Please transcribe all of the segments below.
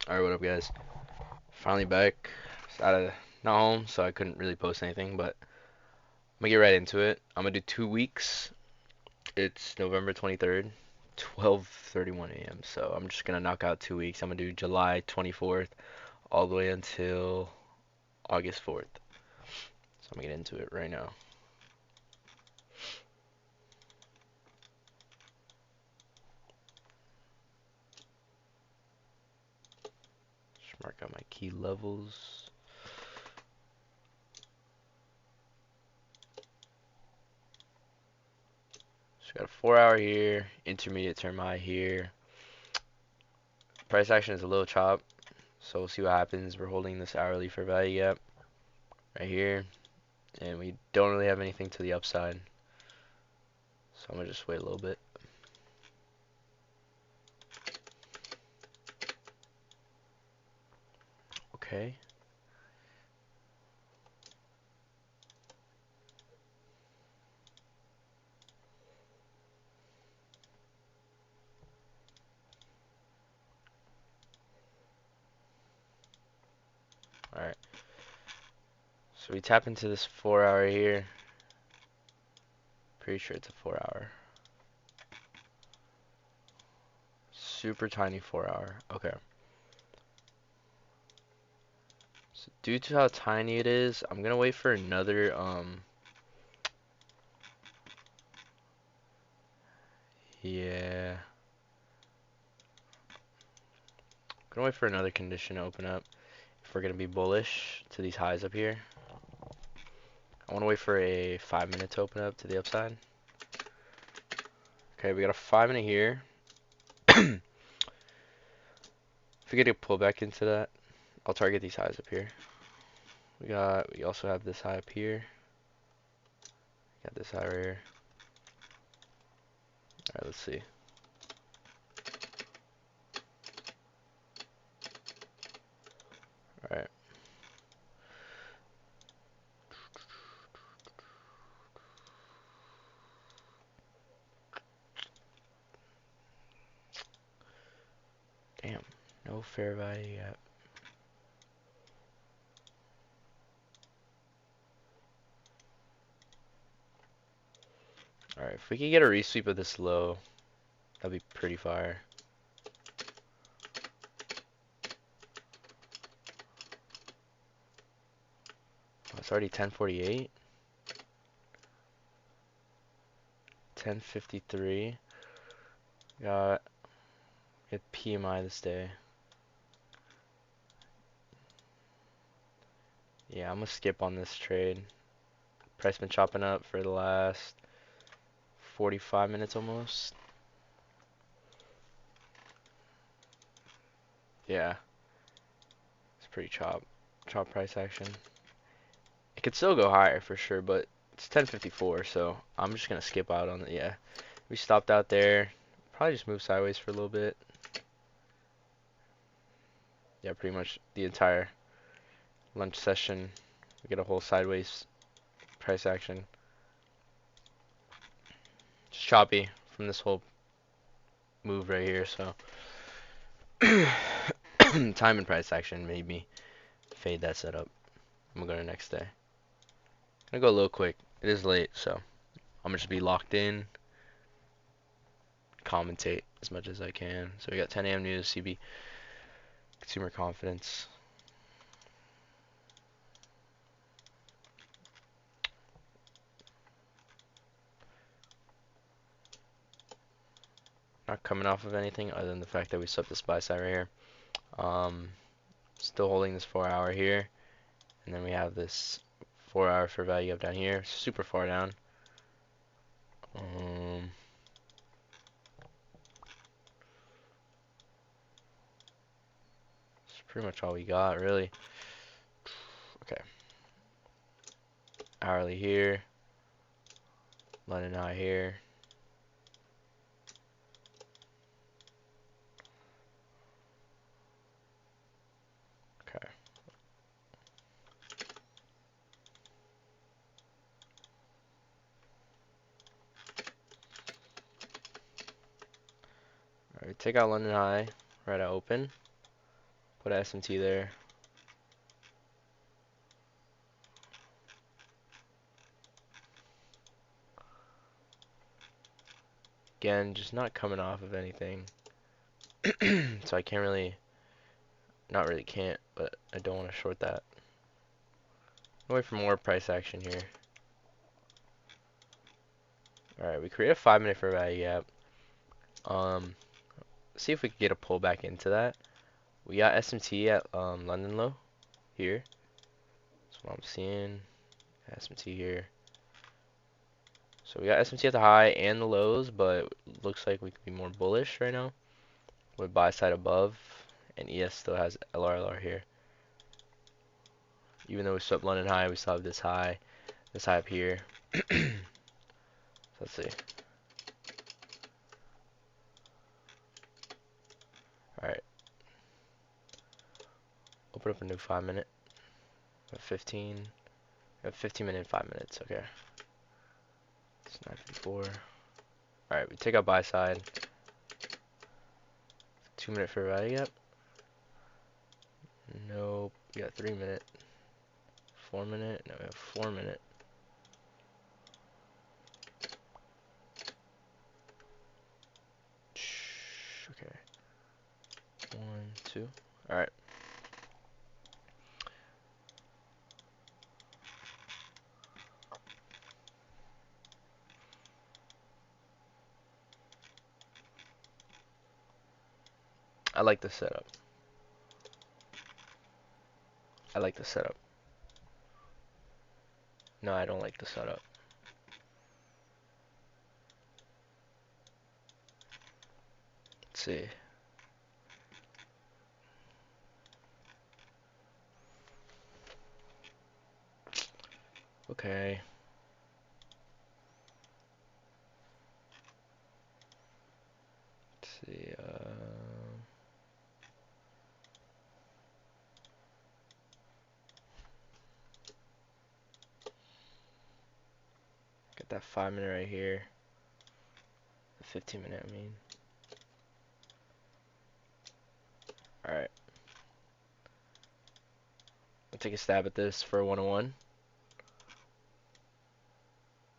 Alright, what up, guys? Finally back. Just out of not home, so I couldn't really post anything, but I'm gonna get right into it. I'm gonna do 2 weeks. It's November 23rd, 12:31 a.m. So I'm just gonna knock out 2 weeks. I'm gonna do July 24th all the way until August 4th. So I'm gonna get into it right now. Just mark out my key levels. So got a 4 hour here, intermediate term high here. Price action is a little chop, so we'll see what happens. We're holding this hourly fair value gap right here, and we don't really have anything to the upside, so I'm gonna just wait a little bit. Okay. Alright. So we tap into this 4 hour here. Pretty sure it's a 4 hour. Super tiny 4 hour. Okay. So due to how tiny it is, I'm gonna wait for another yeah. Gonna wait for another condition to open up if we're gonna be bullish to these highs up here. I wanna wait for a 5 minute to open up to the upside. Okay, we got a 5 minute here. If we get a pullback into that, I'll target these highs up here. We also have this high up here. Got this high right here. Alright, let's see. Alright. Damn. No fair value yet. Alright, if we can get a resweep of this low, that'd be pretty fire. Oh, it's already 10:48. 10:53. Got get PMI this day. Yeah, I'm gonna skip on this trade. Price been chopping up for the last 45 minutes almost. Yeah, it's pretty chop price action. It could still go higher for sure, but it's 10:54, so I'm just gonna skip out on it. Yeah, we stopped out there. Probably just move sideways for a little bit. Yeah, pretty much the entire lunch session. We get a whole sideways price action. Just choppy from this whole move right here, so time and price action made me fade that setup. I'm gonna go to next day. I'm gonna go a little quick. It is late, so I'm gonna just be locked in, commentate as much as I can. So we got 10 a.m. news, CB, consumer confidence. Not coming off of anything other than the fact that we swept this buy side right here. Still holding this 4 hour here, and then we have this 4 hour for value up down here, super far down. It's pretty much all we got, really. Okay. Hourly here. London high here. Okay. Alright, take out London high right at open. Put a SMT there. Again, just not coming off of anything. So I can't really, not really can't, but I don't want to short that. Wait for more price action here. Alright, we create a 5-minute fair value gap. See if we can get a pullback into that. We got SMT at London low here. That's what I'm seeing. SMT here. So we got SMT at the high and the lows, but looks like we could be more bullish right now with buy side above, and ES still has LRLR here. Even though we swept London high, we still have this high up here. So let's see. Alright. Open up a new 5-minute. 15. We have 15 minutes and 5 minutes. Okay. It's 9:54. Alright, we take out buy side. 2-minute fair value gap. Nope. We got 3-minute. 4-minute. No, we have 4-minute. Okay. 1, 2. Alright. I like the setup. I like the setup. No, I don't like the setup. Let's see. Okay. Let's see. Get that 5-minute right here. The 15-minute, I mean. Alright. I'll take a stab at this for a 1-on-1.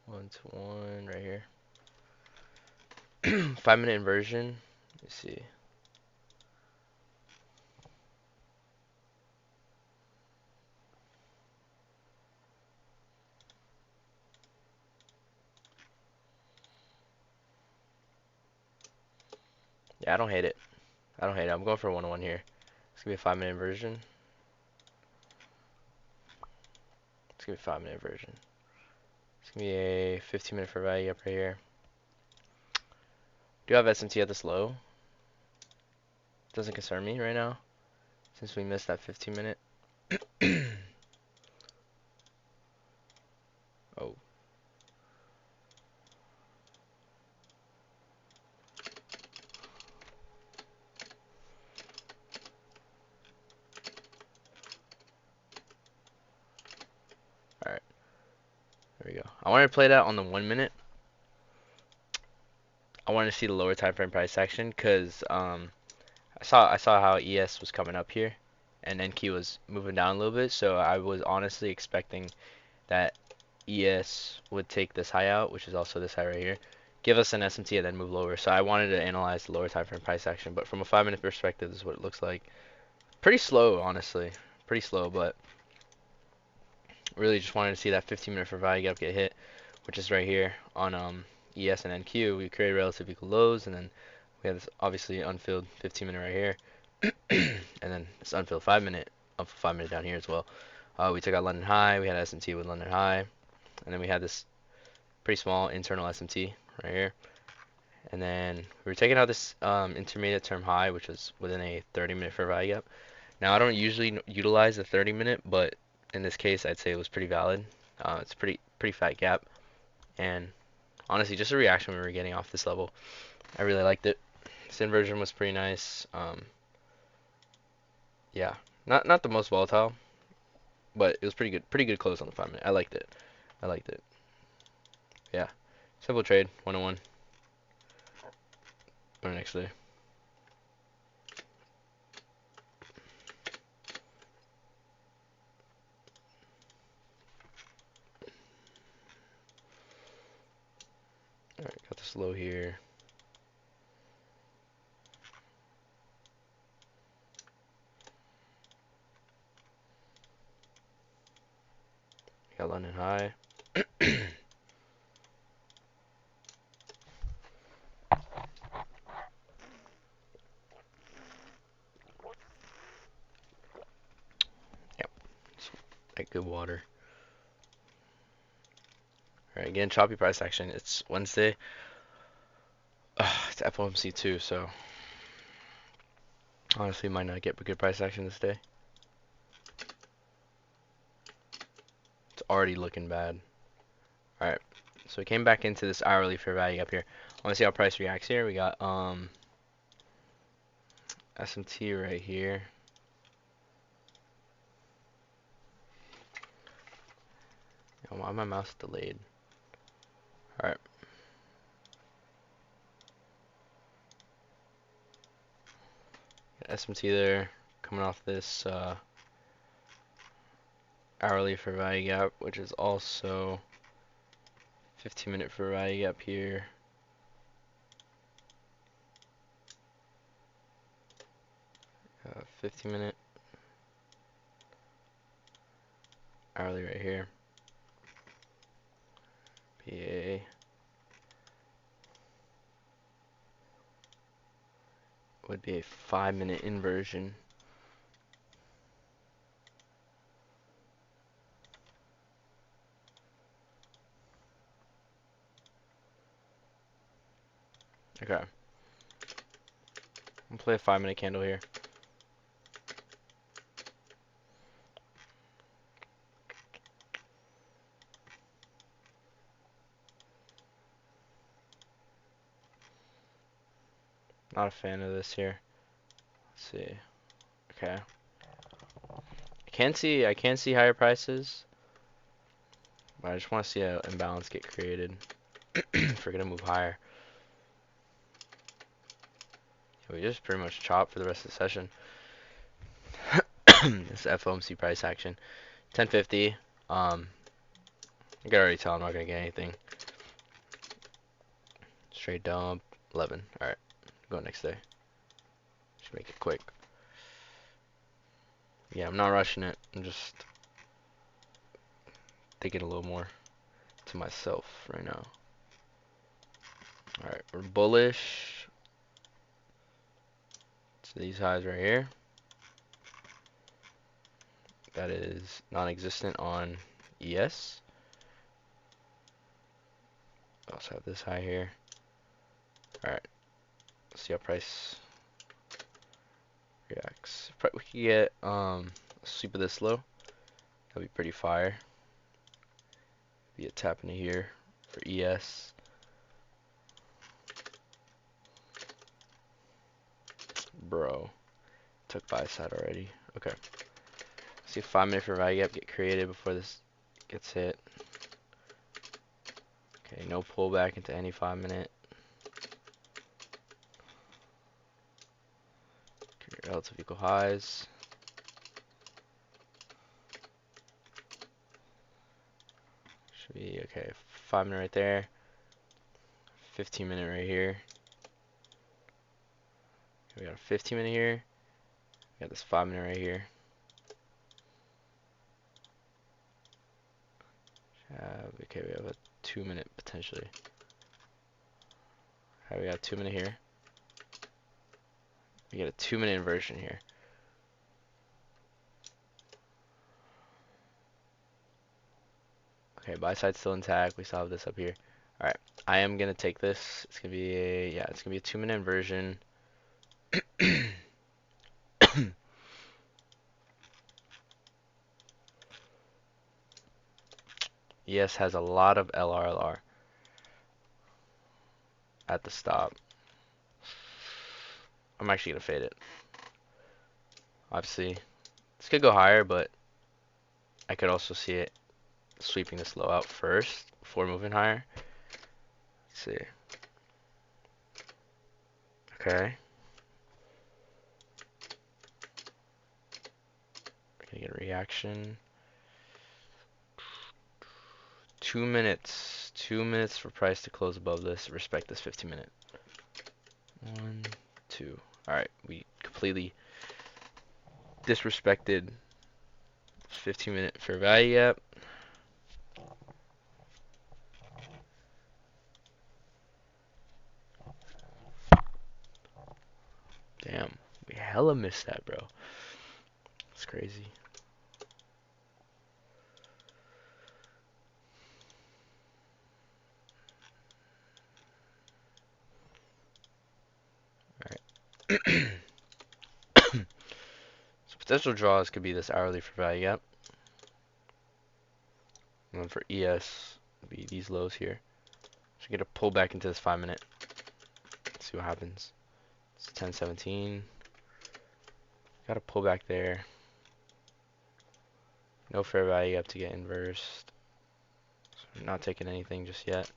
1-to-1 right here. 5-minute inversion. Let's see. Yeah, I don't hate it. I don't hate it. I'm going for a 1-on-1 here. It's gonna be a 5-minute inversion. It's gonna be a 5-minute inversion. It's gonna be a 15-minute fair value up right here. Do have SMT at this low. Doesn't concern me right now, since we missed that 15-minute. Oh. Alright. There we go. I wanted to play that on the 1-minute. I wanted to see the lower time frame price action because I saw how ES was coming up here and NQ was moving down a little bit, so I was honestly expecting that ES would take this high out, which is also this high right here, give us an SMT and then move lower. So I wanted to analyze the lower time frame price action, but from a 5-minute perspective, this is what it looks like. Pretty slow, honestly. Pretty slow, but really just wanted to see that 15-minute for value gap get hit, which is right here on ES and NQ. We create relative equal lows, and then we have this obviously unfilled 15-minute right here, and then this unfilled 5-minute, unfilled 5-minute down here as well. We took out London High. We had SMT with London High, and then we had this pretty small internal SMT right here. And then we were taking out this intermediate term high, which was within a 30-minute fair value gap. Now, I don't usually utilize the 30-minute, but in this case, I'd say it was pretty valid. It's a pretty fat gap, and honestly, just a reaction we were getting off this level. I really liked it. This inversion was pretty nice. Yeah, not the most volatile, but it was pretty good close on the 5-minute. I liked it. I liked it. Yeah, simple trade, 1-on-1. Or next day. this low here. Got London high. Yep, like good water. Alright, again, choppy price action. It's Wednesday. It's FOMC too, so honestly might not get good price action this day. It's already looking bad. Alright, so we came back into this hourly fair value up here. I want to see how price reacts here. We got SMT right here. Why my mouse delayed? Alright. SMT there, coming off this hourly fair value gap, which is also 15-minute fair value gap here. 15-minute hourly right here. PA. Would be a 5-minute inversion. Okay. I'm gonna play a 5-minute candle here. Not a fan of this here. Let's see. Okay. I can see higher prices, but I just want to see an imbalance get created if we're gonna move higher. We just pretty much chop for the rest of the session. This FOMC price action, 1050. I can already tell I'm not gonna get anything. Straight dump, 11. All right, go next day. Just make it quick. Yeah, I'm not rushing it. I'm just thinking a little more to myself right now. All right, we're bullish to these highs right here. That is non-existent on ES. I also have this high here. All right, let's see how price reacts. We could get a sweep of this low. That'd be pretty fire. Be a tap into here for ES. Bro, took buy side already. Okay. See a 5-minute fair value gap get created before this gets hit. Okay, no pullback into any 5-minute. Relative equal highs. Should be okay. 5-minute right there. 15-minute right here. We got a 15-minute here. We got this 5-minute right here. Okay, we have a 2-minute potentially. Okay, we got a 2-minute here. We get a 2-minute inversion here. Okay, buy side still intact. We still have this up here. All right, I am gonna take this. It's gonna be a it's gonna be a 2-minute inversion. ES has a lot of LRLR at the stop. I'm actually gonna fade it. Obviously, this could go higher, but I could also see it sweeping this low out first before moving higher. Let's see. Okay. Gonna get a reaction. 2 minutes. 2 minutes for price to close above this. Respect this 15-minute. 1, 2. Alright, we completely disrespected 15-minute fair value gap. Damn, we hella missed that, bro. It's crazy. Alright. So potential draws could be this hourly for value gap. And then for ES, it'd be these lows here. So get a pull back into this 5-minute. See what happens. It's 10:17. Got to pull back there. No fair value gap to get inversed. So I'm not taking anything just yet.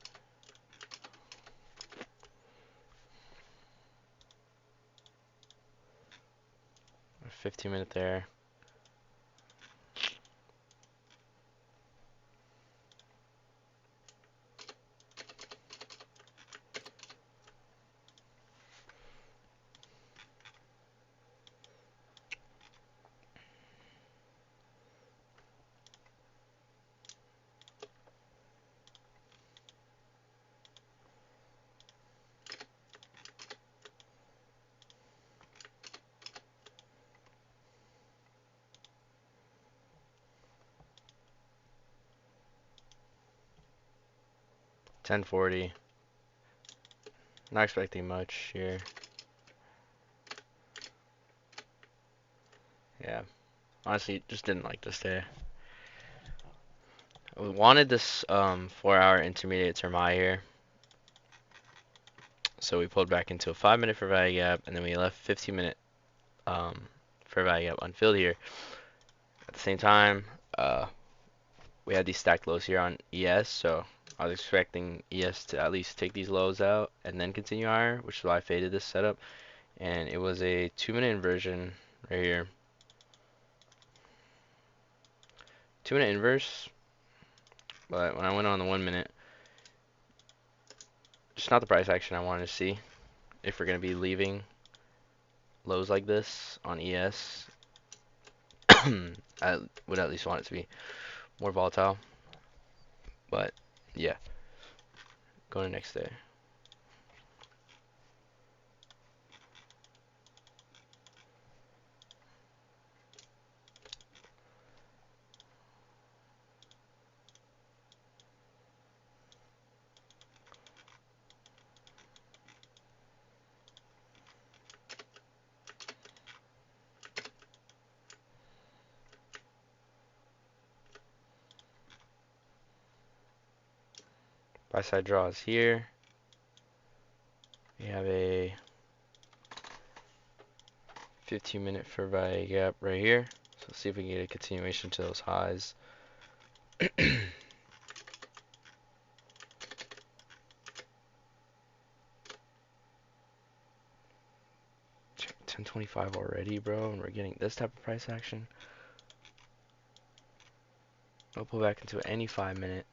15-minute there. $10.40. Not expecting much here. Yeah. Honestly, just didn't like this day. We wanted this 4-hour intermediate term high here. So we pulled back into a 5-minute fair value gap, and then we left 15-minute fair value gap unfilled here. At the same time, we had these stacked lows here on ES, so I was expecting ES to at least take these lows out and then continue higher, which is why I faded this setup. And it was a 2-minute inversion right here. 2-minute inverse, but when I went on the 1-minute, just not the price action I wanted to see. If we're going to be leaving lows like this on ES, I would at least want it to be more volatile. But yeah, going to next day. Buy side draws here. We have a 15-minute fair value gap right here. So let's see if we can get a continuation to those highs. 10.25 already, bro, and we're getting this type of price action. I'll pull back into any 5-minute.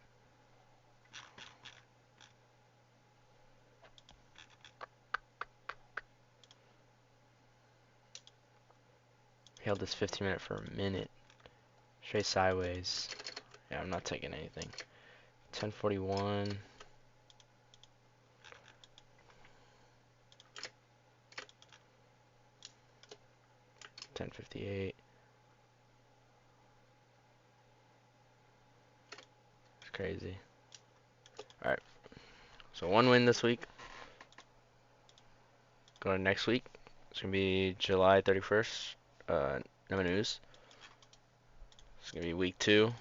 Held this 15-minute for a minute. Straight sideways. Yeah, I'm not taking anything. 10.41. 10.58. It's crazy. Alright. So one win this week. Go to next week. It's going to be July 31st. No news. It's going to be week 2.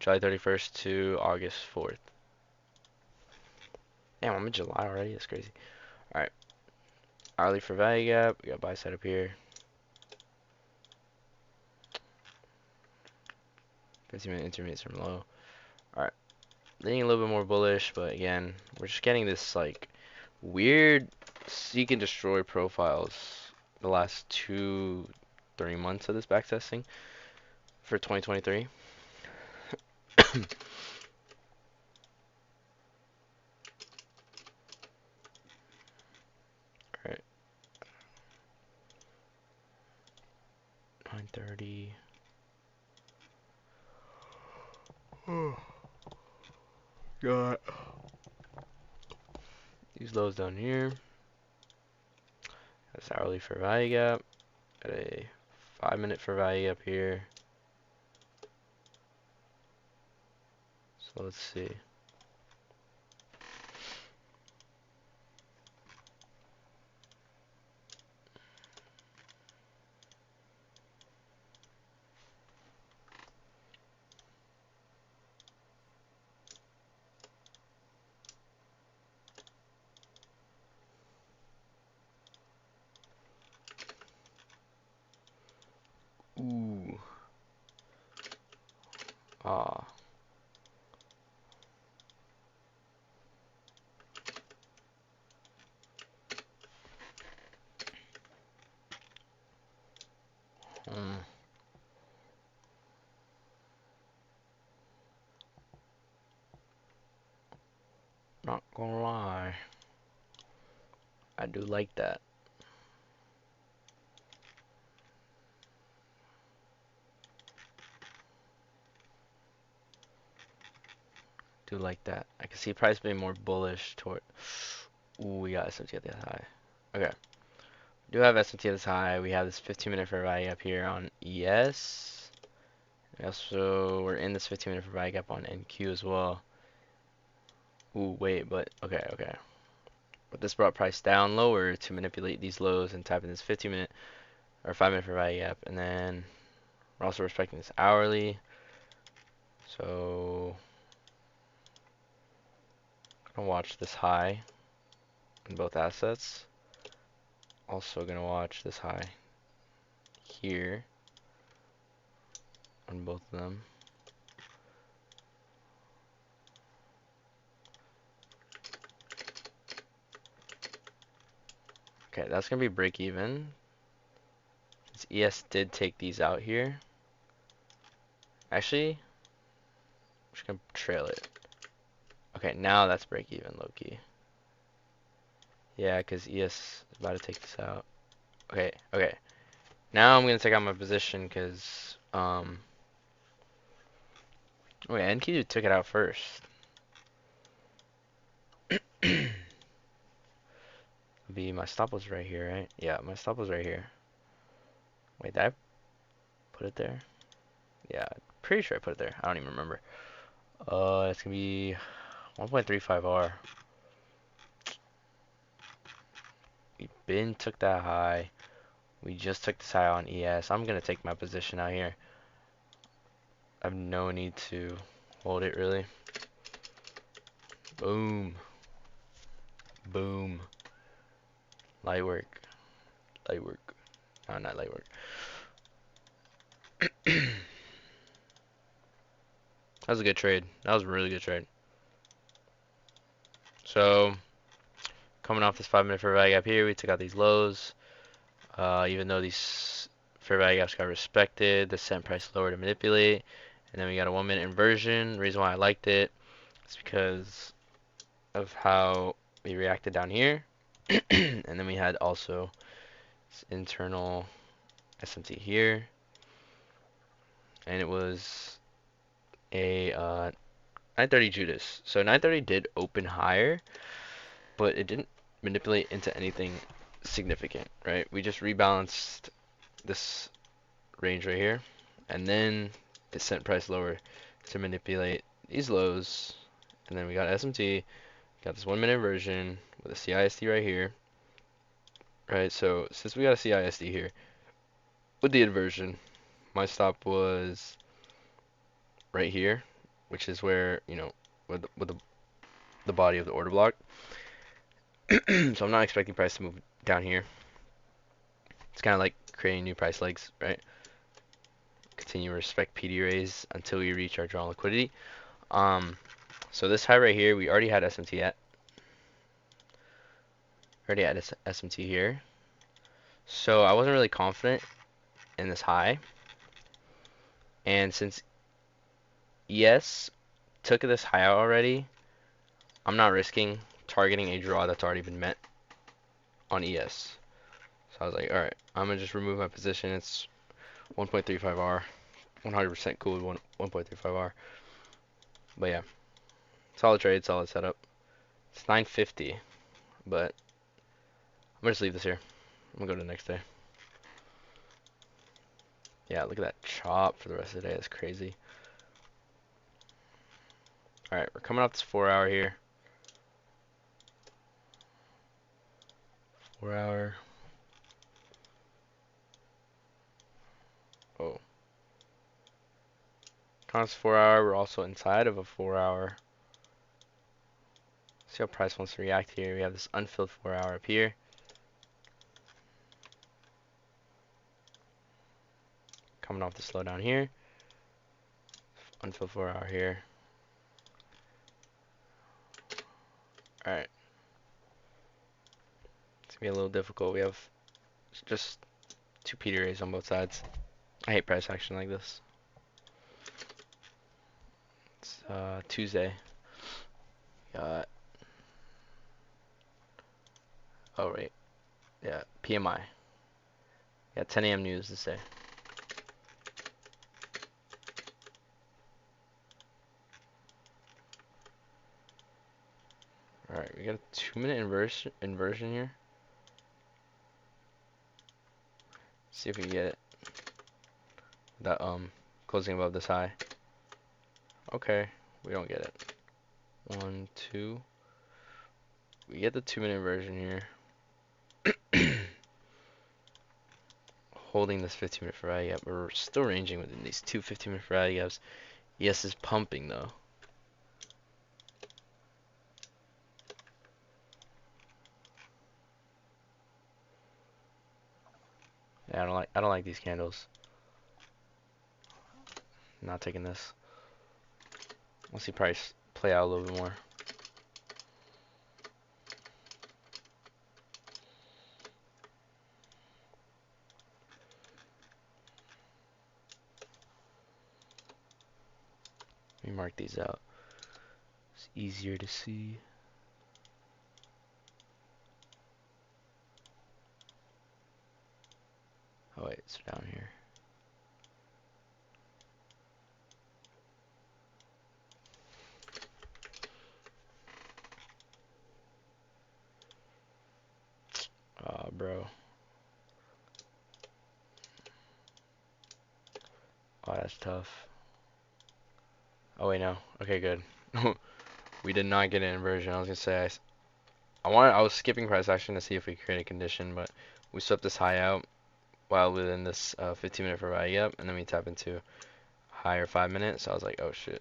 July 31st to August 4th. Damn, I'm in July already. That's crazy. Alright. Hourly for value gap. We got buy side up here. 15-minute intermediate term low. Alright. Leaning a little bit more bullish, but again, we're just getting this like weird seek and destroy profiles the last 2-3 months of this backtesting for 2023. 9:30. Got these lows down here. That's hourly for value gap. Got a 5-minute for value gap here. So let's see. Ooh. Ah. Not gonna lie. I do like that. Do like that. I can see price being more bullish toward. Ooh, we got SMT at the high. Okay. We do have SMT at this high. We have this 15-minute fair value up here on ES. We also, we're in this 15-minute fair value gap on NQ as well. Ooh, wait, but okay. But this brought price down lower to manipulate these lows and tap in this 15-minute or 5-minute fair value gap. And then we're also respecting this hourly. So I'm gonna watch this high in both assets. Also gonna watch this high here on both of them. Okay, that's gonna be break even. Since ES did take these out here. Actually, I'm just gonna trail it. Okay, now that's break even, low-key. Yeah, because ES is about to take this out. Okay. Now I'm gonna take out my position because wait, NQ took it out first. My stop was right here, right? Yeah, my stop was right here. Wait, did I put it there? Yeah, pretty sure I put it there. I don't even remember. It's gonna be 1.35 R. We been took that high. We just took this high on ES. I'm gonna take my position out here. I have no need to hold it really. Boom. Boom. Light work. Light work. No, not light work. That was a good trade. That was a really good trade. So, coming off this 5-minute fair value gap here, we took out these lows. Even though these fair value gaps got respected, the sent price lower to manipulate. And then we got a 1-minute inversion. The reason why I liked it is because of how we reacted down here. And then we had also this internal SMT here. And it was a 930 Judas. So 930 did open higher, but it didn't manipulate into anything significant, right? We just rebalanced this range right here, and then it sent price lower to manipulate these lows, and then we got SMT, got this 1-minute inversion with a CISD right here, right? So since we got a CISD here with the inversion, my stop was right here, which is where, you know, with the body of the order block. So I'm not expecting price to move down here. It's kind of like creating new price legs, right? Continue to respect PD raise until we reach our drawn liquidity. So this high right here, we already had SMT at. Already had SMT here. So I wasn't really confident in this high. And since ES took this high out already, I'm not risking targeting a draw that's already been met on ES. So I was like, alright, I'm gonna just remove my position. It's 1.35R. 100% cool with 1.35R. But yeah, solid trade, solid setup. It's 950, but I'm gonna just leave this here. I'm gonna go to the next day. Yeah, look at that chop for the rest of the day. That's crazy. Alright, we're coming off this 4 hour here. 4 hour. Oh. Coming off this 4 hour, we're also inside of a 4 hour. See how price wants to react here. We have this unfilled 4 hour up here. Coming off the slowdown here. Unfilled 4 hour here. Alright. It's gonna be a little difficult. We have just two Peter Rays on both sides. I hate price action like this. It's Tuesday. Got, oh right, yeah, PMI. Yeah, 10 a.m. news this day. Alright, we got a 2-minute inversion here. See if we can get it. That closing above this high. Okay, we don't get it. 1, 2. We get the 2-minute inversion here. Holding this 15-minute for value gap. We're still ranging within these two 15-minute for value gaps. Yes, is pumping though. Yeah, I don't like these candles. Not taking this. We'll see price play out a little bit more. Let me mark these out. It's easier to see. Oh wait, it's down here. Bro. Oh, that's tough. Oh wait, no. Okay, good. We did not get an inversion. I was gonna say I was skipping price action to see if we create a condition, but we swept this high out while within this 15-minute for value gap, and then we tap into higher 5 minutes. So I was like, oh shit.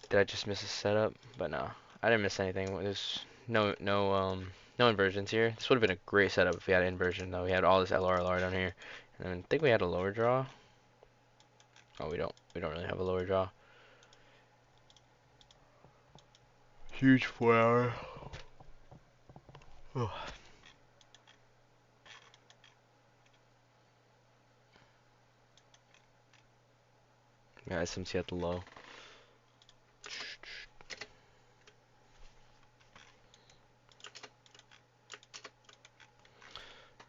Did I just miss a setup? But no, I didn't miss anything. There's no inversions here. This would have been a great setup if we had an inversion though. We had all this LR down here, and I think we had a lower draw. Oh, we don't really have a lower draw. Huge 4 hour. Oh. Yeah, SMC at the low.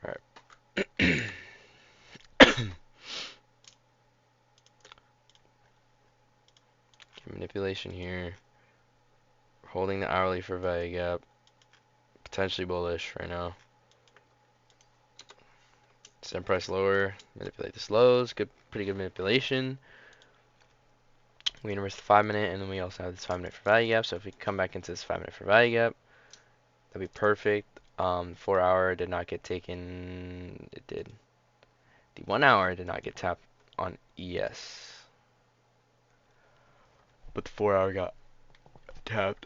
Alright. Manipulation here. Holding the hourly for value gap. Potentially bullish right now. Send price lower. Manipulate this lows. Pretty good manipulation. We inverse the 5-minute, and then we also have this 5-minute for value gap. So if we come back into this 5-minute for value gap, that'd be perfect. 4 hour did not get taken. It did. The 1 hour did not get tapped on ES, but the 4 hour got tapped.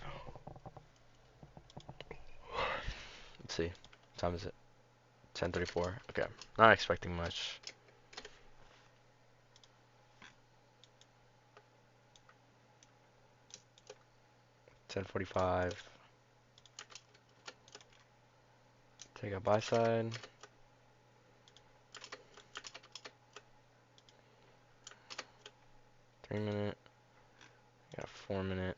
Let's see. What time is it? 10:34. Okay. Not expecting much. $10.45. Take a buy side. Three-minute. Got a 4-minute.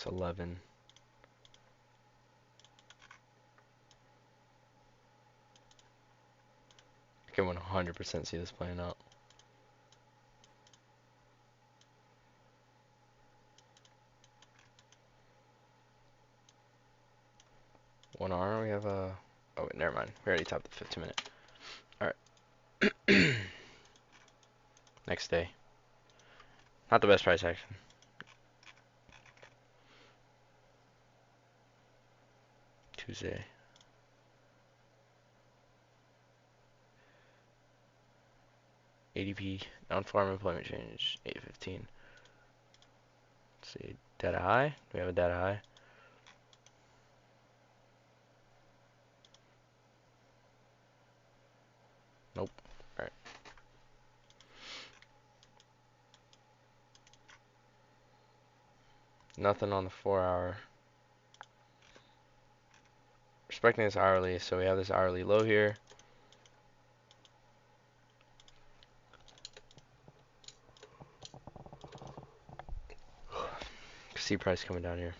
It's 11. I can 100% see this playing out. One hour, we have a... Oh, wait, never mind. We already topped the 15-minute. Alright. Next day. Not the best price action. Tuesday. ADP, non-farm employment change, 8:15. Let's see, data high? Do we have a data high? Nope. Alright. Nothing on the 4-hour. Respecting this hourly, so we have this hourly low here. See price coming down here.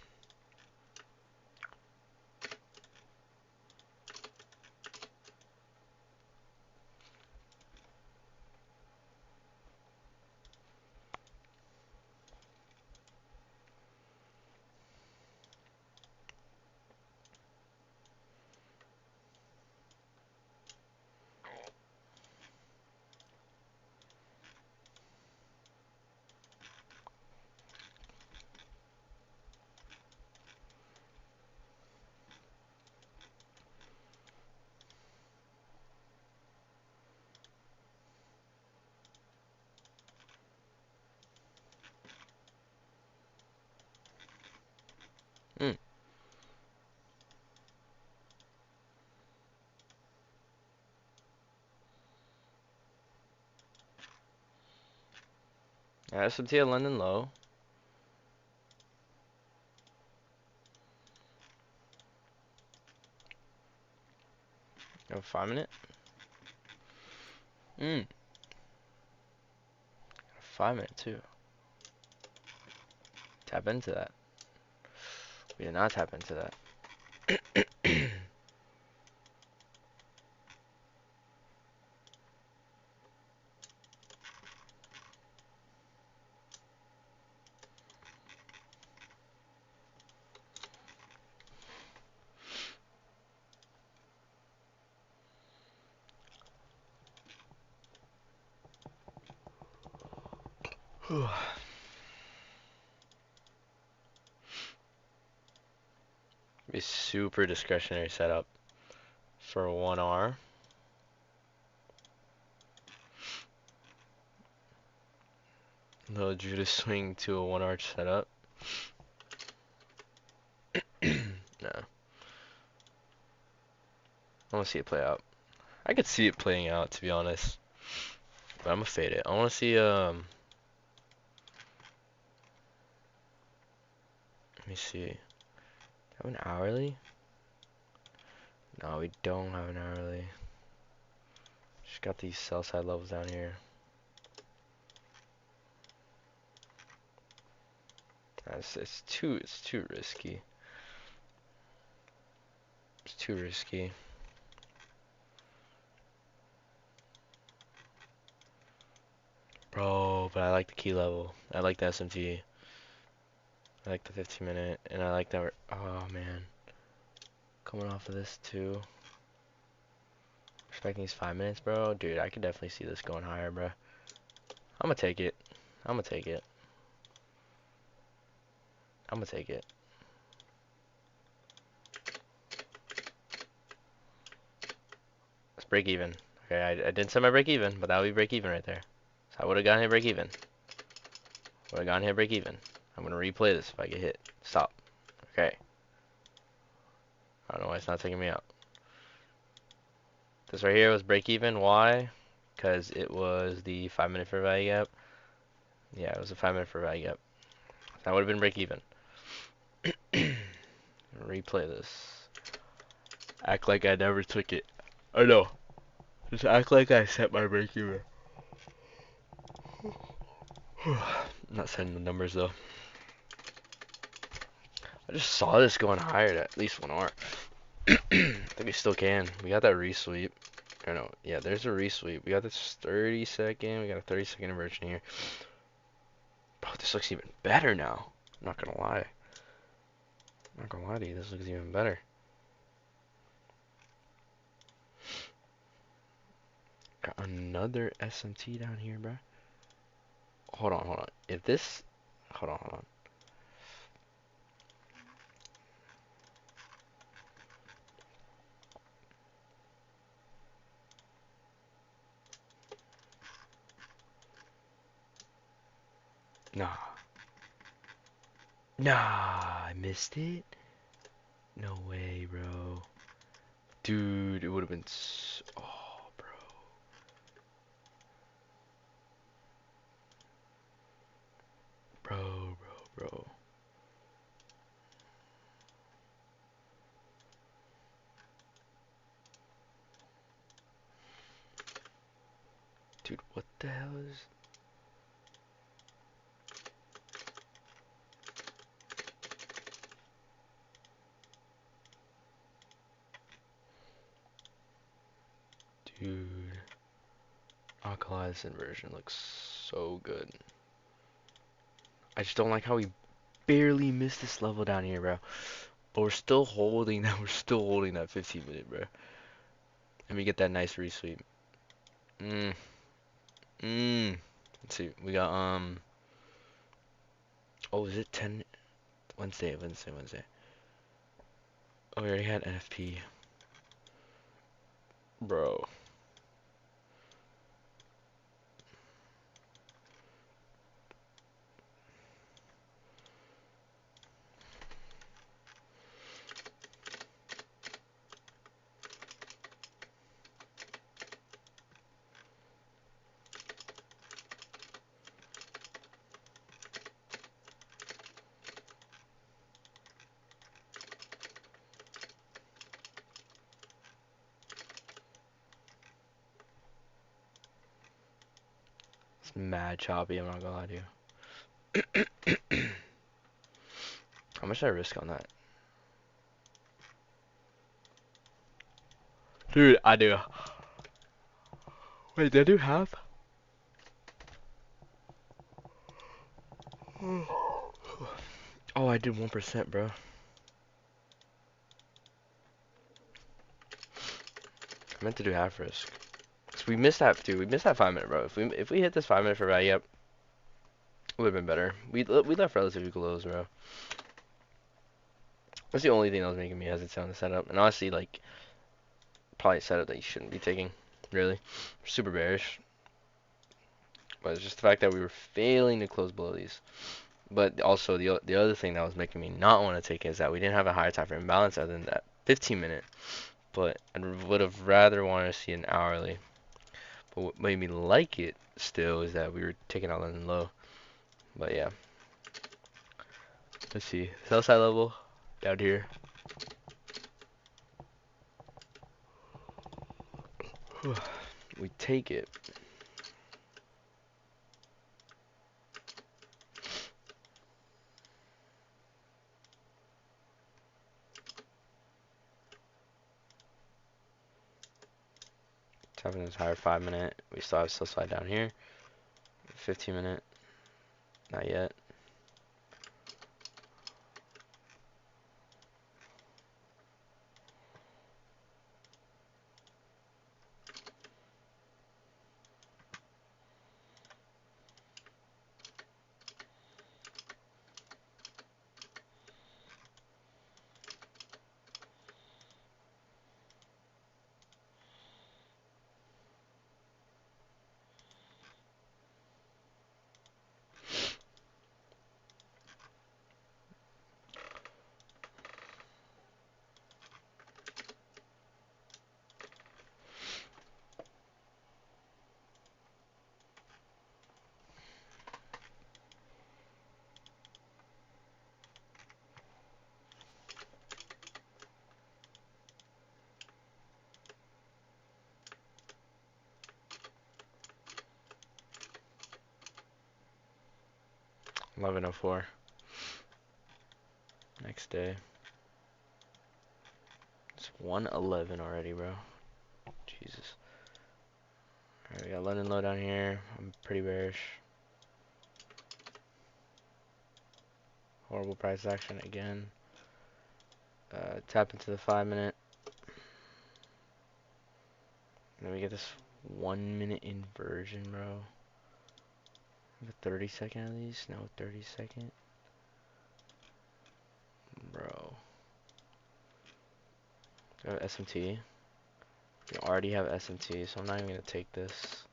Mm. S&T at London low. You have a 5-minute? 5-minute too. Tap into that. We did not tap into that. Be super discretionary setup for 1 hour. Little Judas swing to a 1 hour setup. No. I want to see it play out. I could see it playing out, to be honest. But I'm gonna fade it. I want to see, let me see. Have an hourly? No, we don't have an hourly. Just got these sell side levels down here. It's too risky. It's too risky. Bro, but I like the key level. I like the SMT. I like the 15-minute, and I like that we're, oh man. Coming off of this too. Expecting these 5 minutes, bro. Dude, I could definitely see this going higher, bro. I'm gonna take it. I'm gonna take it. I'm gonna take it. Let's break even. Okay, I didn't set my break even, but that would be break even right there. So I would have gotten hit break even. Would have gotten hit break even. I'm gonna replay this if I get hit. Stop. Okay. I don't know why it's not taking me out. This right here was break even. Why? Because it was the 5-minute fair value gap. Yeah, it was a 5-minute fair value gap. That would have been break even. Replay this. Act like I never took it. I know. Just act like I set my break even. I'm not setting the numbers though. I just saw this going higher at least 1 hour. I think we still can. We got that resweep. Or no, yeah, there's a resweep. We got this 30-second. We got a 30-second inversion here. Bro, this looks even better now. I'm not gonna lie. I'm not gonna lie to you. This looks even better. Got another SMT down here, bro. Hold on, hold on. If this... Hold on, hold on. Nah. Nah, I missed it? No way, bro. Dude, it would have been so... Oh, bro. Bro. Dude, what the hell is... Dude. Alkali's inversion looks so good. I just don't like how we barely missed this level down here, bro. But we're still holding that. We're still holding that 15-minute, bro. And we get that nice resweep. Mmm. Mmm. Let's see. We got, oh, is it 10? Wednesday. Oh, we already had NFP. Bro. It's mad choppy, I'm not gonna lie to you. How much did I risk on that? Dude, I do. Wait, did I do half? Oh, I did 1%, bro. I meant to do half risk. So we missed that, dude. We missed that 5 minute, bro. If we hit this 5 minute for value up, it would have been better. We left relatively close, bro. That's the only thing that was making me hesitate on the setup. And honestly, like, probably a setup that you shouldn't be taking, really. Super bearish. But it's just the fact that we were failing to close below these. But also, the other thing that was making me not want to take it is that we didn't have a higher time frame balance other than that 15 minute. But I would have rather wanted to see an hourly. But what made me like it still is that we were taking out on low. But yeah. Let's see. Sell side level down here. We take it. Tapping this higher 5 minute. We still have sell side down here. 15 minute. Not yet. $11.04. Next day. It's 1:11 already, bro. Jesus. Alright, we got London low down here. I'm pretty bearish. Horrible price action again. Tap into the 5-minute. And then we get this 1-minute inversion, bro. A 30-second at least? No, 30-second. Bro. Do I have SMT? We already have SMT, so I'm not even going to take this.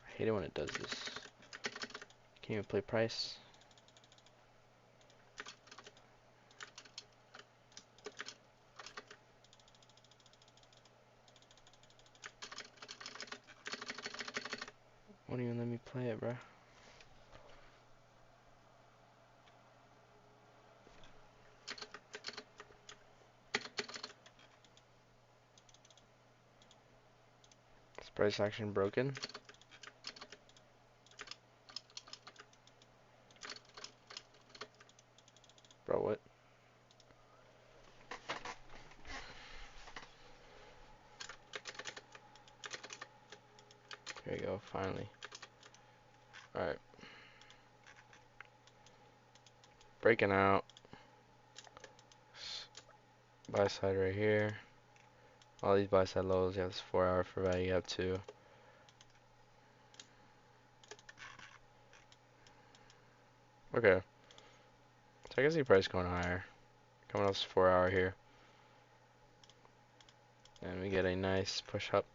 I hate it when it does this. Can't even play price. Won't even let me play it, bro. Is price action broken? Bro, what? There you go, finally. Alright. Breaking out. Buy side right here. All these buy side lows, you have this 4-hour for value gap too. Okay. So I can see price going higher. Coming off this 4-hour here. And we get a nice push up.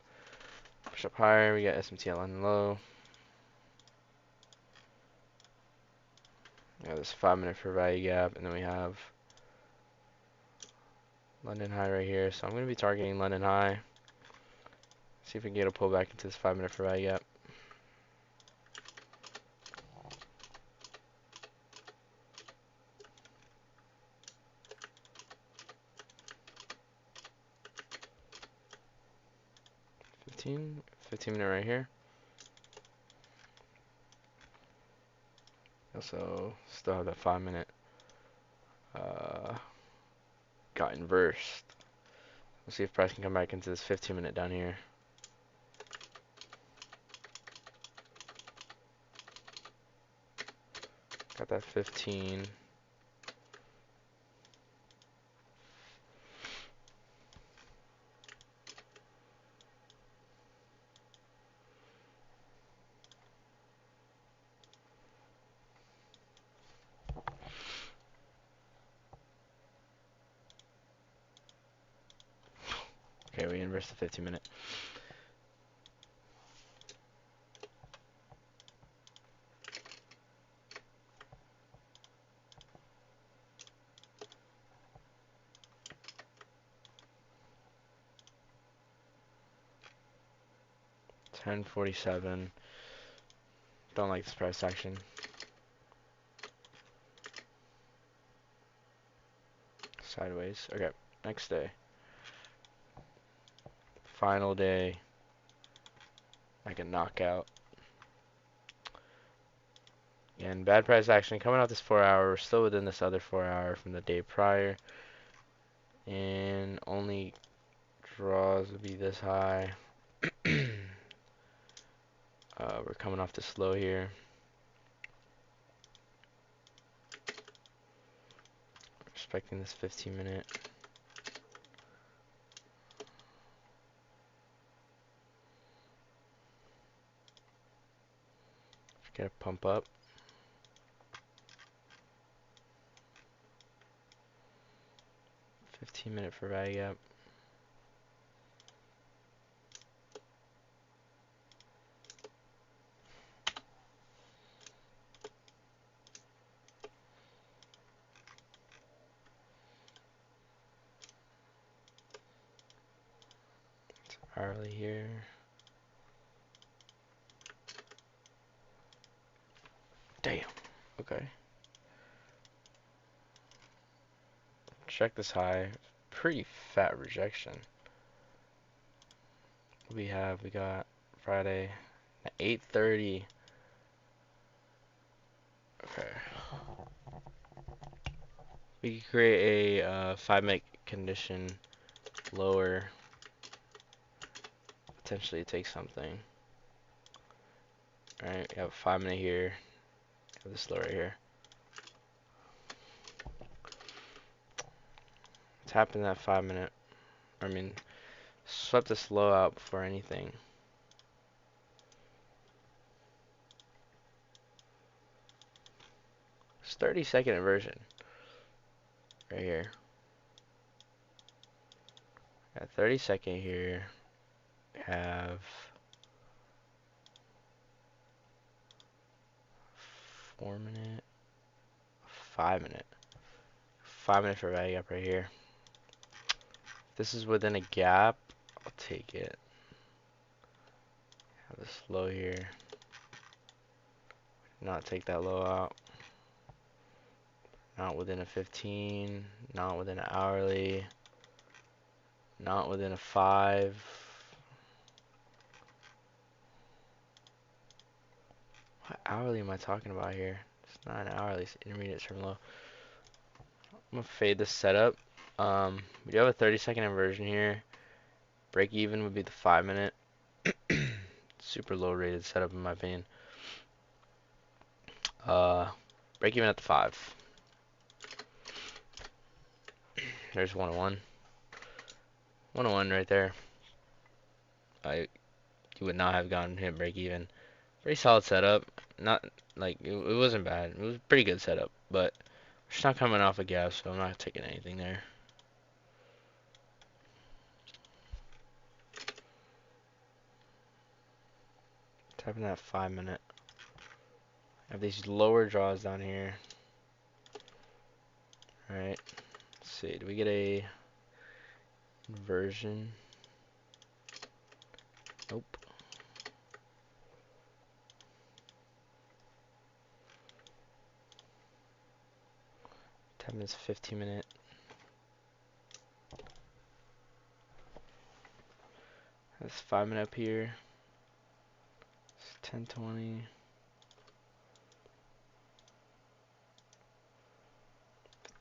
Push up higher. We got SMT at London low. We have this 5-minute for value gap. And then we have London high right here. So I'm going to be targeting London high. See if we can get a pullback into this 5-minute for value gap. Fifteen minute right here. Also, still have that 5-minute. Got inversed. We'll see if price can come back into this 15-minute down here. Got that 15. Okay, we inverse the 15-minute. $10.47. Don't like this price action. Sideways. Okay, next day. Final day. Like a knockout. And bad price action coming out this 4-hour. We're still within this other 4-hour from the day prior. And only draws would be this high. We're coming off this low here. Expecting this 15-minute. Get a pump up. 15-minute for value gap. It's hourly here. Damn. Okay. Check this high. Pretty fat rejection. We got Friday at 8:30. We could create a 5-minute condition lower. Potentially take something. Alright, we have a 5-minute here. Have this low right here. Tap in that 5-minute. I mean, swept this low out before anything. It's 30-second inversion right here. Got 30-second here. Have 4-minute, 5-minute. 5-minute for value gap right here. If this is within a gap, I'll take it. Have this low here. Not take that low out. Not within a 15. Not within an hourly. Not within a 5. What hourly am I talking about here? It's not an hourly, it's intermediate term low. I'm gonna fade this setup. We do have a 30-second inversion here. Break even would be the 5-minute. Super low rated setup in my opinion. Break even at the 5. There's 101. 101 right there. You would not have gone hit break even. Pretty solid setup. Not like it wasn't bad. It was a pretty good setup, but we're just not coming off a gap, so I'm not taking anything there. Tapping that 5-minute. I have these lower draws down here. Alright. Let's see. Do we get a inversion? Nope. 10 minutes, 15-minute. That's 5-minute up here. It's 10:20.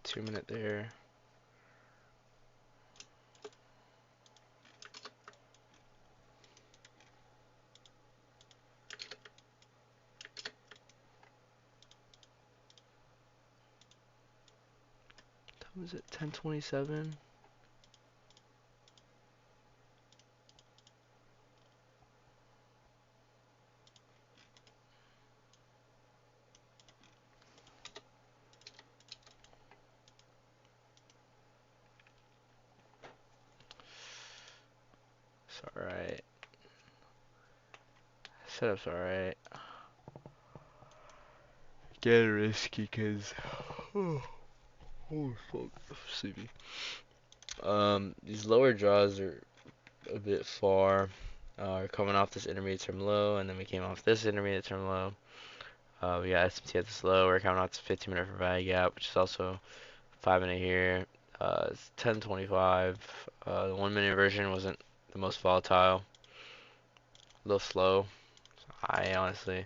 2-minute there. What was it? 10:27. It's alright. Setup's alright. Get risky because oh fuck, sleepy. These lower draws are a bit far. We're coming off this intermediate term low, and then we came off this intermediate term low. We got SMT at this low. We're coming off this 15-minute for value gap, which is also 5-minute here. It's 10:25. The 1-minute version wasn't the most volatile. A little slow. I honestly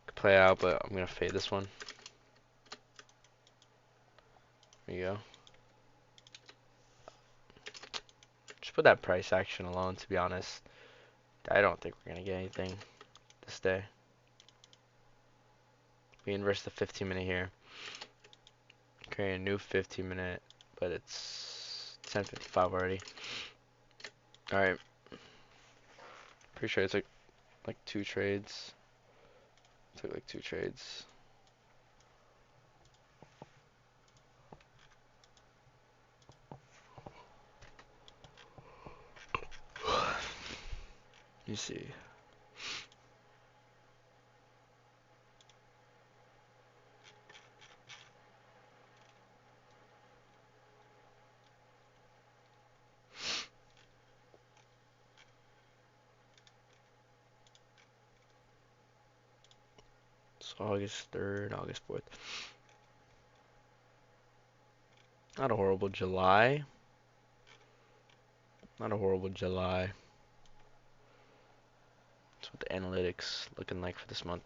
could play out, but I'm gonna fade this one. There you go. Just put that price action alone, to be honest. I don't think we're gonna get anything this day. We inverse the 15-minute here. Create a new 15-minute, but it's 10:55 already. Alright. Pretty sure it's like 2 trades. Took like 2 trades. Let me see. It's August 3rd, August 4th. Not a horrible July. Not a horrible July. That's what the analytics looking like for this month.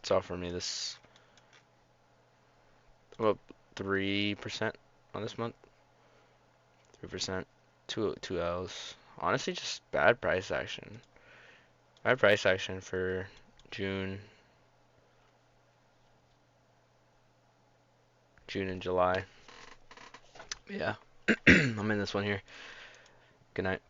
It's all for me. This about 3% on this month. 3%. Two L's. Honestly, just bad price action. Bad price action for June, June and July. Yeah, I'm in this one here. Good night.